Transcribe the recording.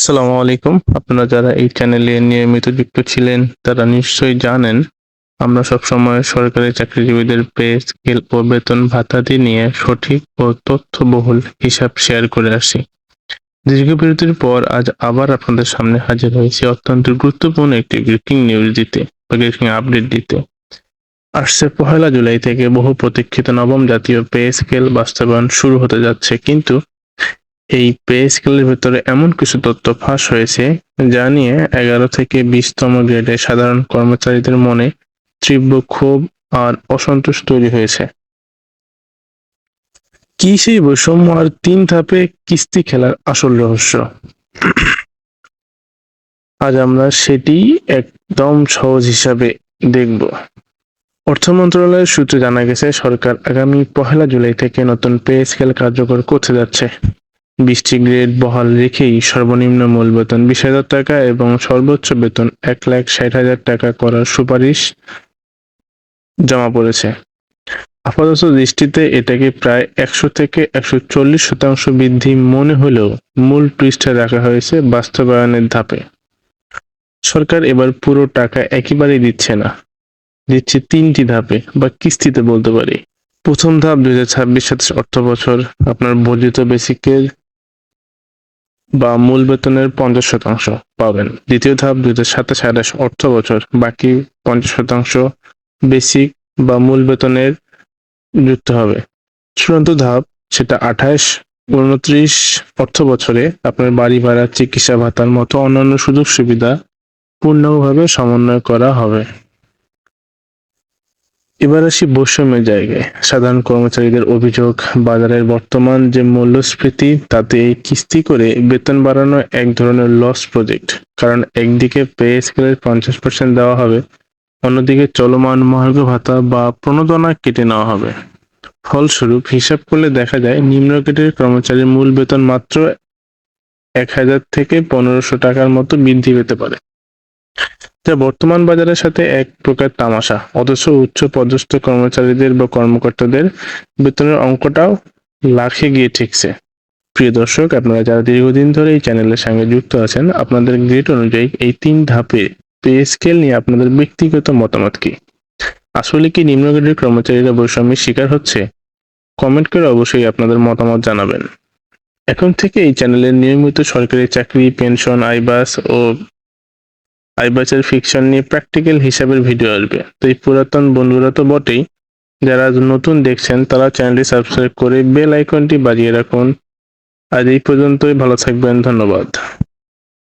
আসসালামু আলাইকুম। আপনারা যারা এই চ্যানেলে নিয়মিত যুক্ত ছিলেন তারা নিশ্চয়ই জানেন আমরা সবসময় সরকারি চাকরিজীবীদের পে স্কেল ও বেতন ভাতাদি নিয়ে সঠিক ও তথ্যবহুল হিসাব শেয়ার করে আসি। দীর্ঘ বিরতির পর আজ আবার আপনাদের সামনে হাজির হয়েছি অত্যন্ত গুরুত্বপূর্ণ একটি ব্রেকিং নিউজ দিতে বা ব্রেকিং আপডেট দিতে। আসছে ১লা জুলাই থেকে বহু প্রতীক্ষিত নবম জাতীয় পে স্কেল বাস্তবায়ন শুরু হতে যাচ্ছে, কিন্তু এই পে স্কেলের ভেতরে এমন কিছু তথ্য ফাঁস হয়েছে যা নিয়ে ১১ থেকে ২০তম গ্রেডের সাধারণ কর্মচারীদের মনে তীব্র ক্ষোভ আর অসন্তোষ তৈরি হয়েছে। কি সেই বৈষম্য আর ৩ ধাপে কিস্তি খেলার আসল রহস্য? আজ আমরা সেটি একদম সহজ হিসাবে দেখব। অর্থ মন্ত্রণালয়ের সূত্রে জানা গেছে, সরকার আগামী ১লা জুলাই থেকে নতুন পে স্কেল কার্যকর করতে যাচ্ছে। ২০টি গ্রেড বহাল রেখেই সর্বনিম্ন মূল বেতন ২০,০০০ টাকা এবং সর্বোচ্চ বেতন ১,৬০,০০০ টাকা করার সুপারিশ জমা পড়েছে। আপাতত দৃষ্টিতে এটাকে প্রায় ১০০ থেকে ১৪০% বৃদ্ধি মনে হলেও মূল পৃষ্ঠে রাখা হয়েছে বাস্তবায়নের ধাপে। সরকার এবার পুরো টাকা একেবারেই দিচ্ছে না, দিচ্ছে ৩টি ধাপে বা কিস্তিতে বলতে পারি। প্রথম ধাপ ২০২৬-২৭ অর্থবছর আপনার বর্ধিত বেসিকের বা মূল বেতনের ৫০% পাবেন। দ্বিতীয় ধাপ ২০২৭-২৮ অর্থবছর বাকি ৫০% বেসিক বা মূল বেতনের যুক্ত হবে। চূড়ান্ত ধাপ সেটা ২৮-২৯ অর্থবছরে আপনার বাড়ি ভাড়া, চিকিৎসা ভাতার মতো অন্যান্য সুযোগ সুবিধা পূর্ণাঙ্গভাবে সমন্বয় করা হবে। এবার আসি বৈষম্যের জায়গায়। সাধারণ কর্মচারীদের অভিযোগ, বাজারের বর্তমান যে মূল্যস্ফীতি তাতে এই কিস্তি করে বেতন বাড়ানো এক ধরনের লস প্রজেক্ট। কারণ একদিকে পে স্কেলের ৫০% দেওয়া হবে, অন্যদিকে চলমান মহার্ঘ ভাতা বা প্রণোদনা কেটে নেওয়া হবে। ফলস্বরূপ হিসাব করলে দেখা যায় নিম্ন গ্রেডের কর্মচারীর মূল বেতন মাত্র ১,০০০ থেকে ১৫০০ টাকার মতো বৃদ্ধি পেতে পারে, যা বর্তমান বাজারের সাথে এক প্রকার তামাশা। অথচ উচ্চ পদস্থ কর্মচারীদের বা কর্মকর্তাদের বেতনের অঙ্কটাও লাখে গিয়ে ঠেকছে। প্রিয় দর্শক, আপনারা যারা দীর্ঘদিন ধরে এই চ্যানেলের সঙ্গে যুক্ত আছেন, আপনাদের গ্রেড অনুযায়ী এই ৩ ধাপে পে স্কেল নিয়ে আপনাদের ব্যক্তিগত মতামত কি? আসলে কি নিম্ন গ্রেডের কর্মচারীরা বৈষম্যের শিকার হচ্ছে? কমেন্ট করে অবশ্যই আপনাদের মতামত জানাবেন। এখন থেকে এই চ্যানেলের নিয়মিত সরকারি চাকরি, পেনশন, আইবাসের ফিকশন নিয়ে প্র্যাকটিক্যাল হিসাবের ভিডিও আসবে। তো এই পুরাতন বন্ধুরা তো বটেই, যারা নতুন দেখছেন তারা চ্যানেলটি সাবস্ক্রাইব করে বেল আইকনটি বাজিয়ে রাখুন। আজ এই পর্যন্তই, ভালো থাকবেন, ধন্যবাদ।